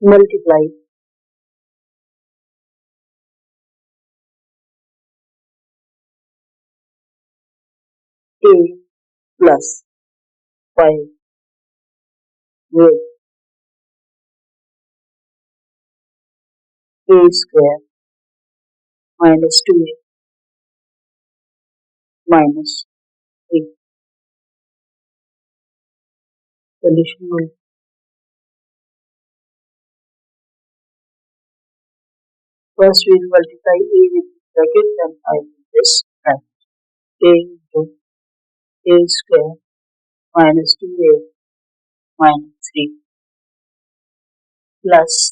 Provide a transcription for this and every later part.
multiply a plus 5 with a square minus 2a minus 3. Solution 1. First we will multiply a with this bracket, then 5 with this bracket. A into a square minus 2a minus 3 plus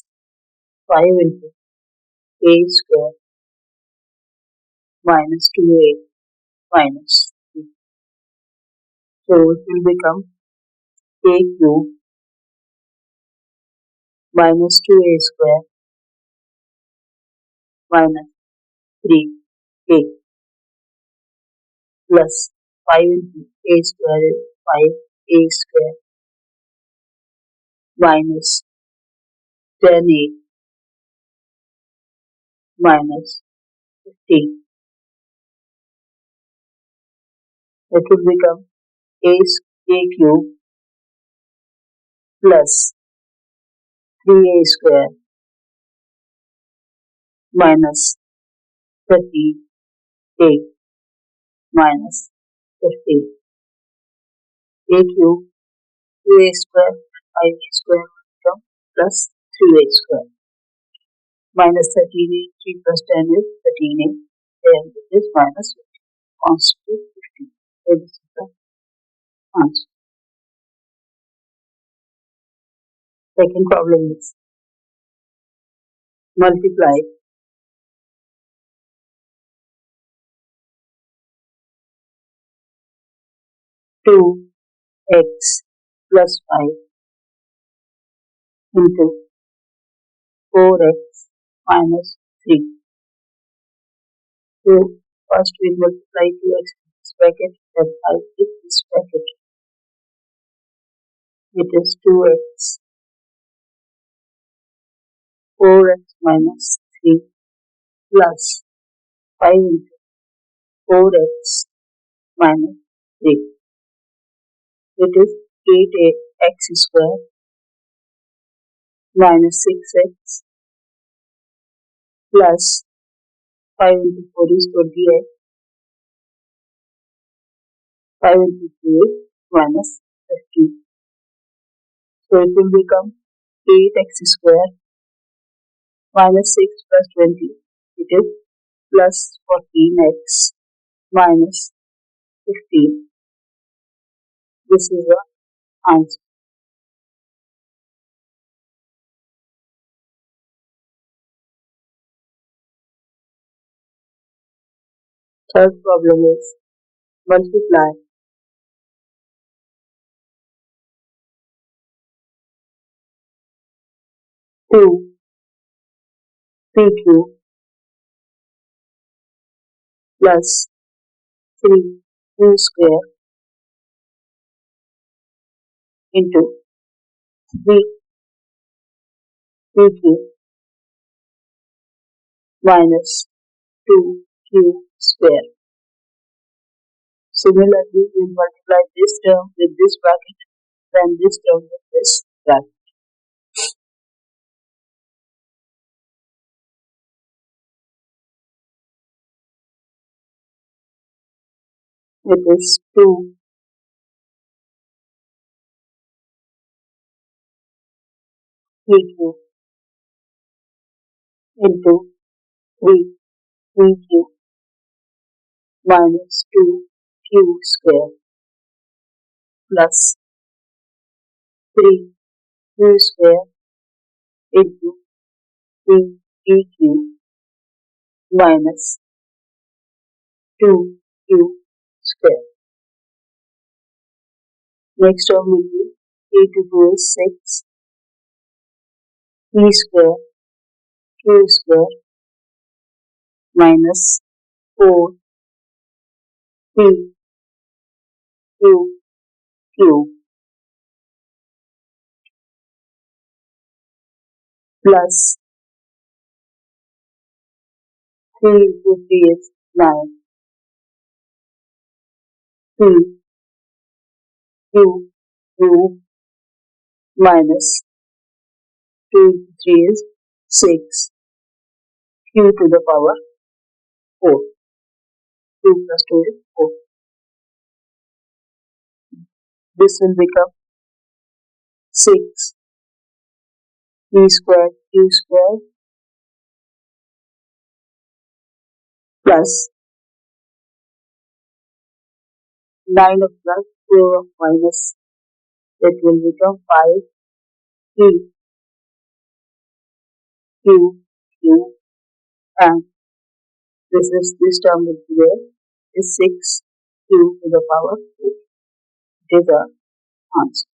5 into a square minus 2a minus 3. So it will become a cube minus 2a square minus 3a plus 5 into a square is 5a square minus 10a minus 15. It will become a cube plus 3a square minus 30a minus 15. A cube 2a square 5a square will become plus 3a square minus 13a 3 plus 10 is 13a and it is minus 15 constitute 15. So this is the answer. Second problem is multiply 2x plus 5 into 4x minus 3. So first we multiply 2x in this bracket, then 5 in this bracket. It is 2x 4x minus 3 plus 5 into 4x minus 3. It is 8x square minus 6x plus 5 into 4 is 28. 5 into 2 is minus 15. So it will become 8x square minus 6 plus 20. It is plus 14x minus 15. This is the answer. Third problem is multiply 2p cube plus 3q square into 3p cube minus 2q square. Similarly, we multiply this term with this bracket, then this term with this bracket. It is 2 p cube into 3p cube minus 2q square plus 3q square into 3p cube minus 2q square. Next term will be 3 to 2 is 6 p square q square minus 4 p q cube plus 3 into 3 is 9. Q, Q minus 2 into 3 is 6. Q to the power 4. 2 plus 2 is 4. This will become 6 Q squared plus 9 of plus 4 of minus. That will become 5 Q, Q, and this term will be there is 6 Q to the power 4. It is our answer.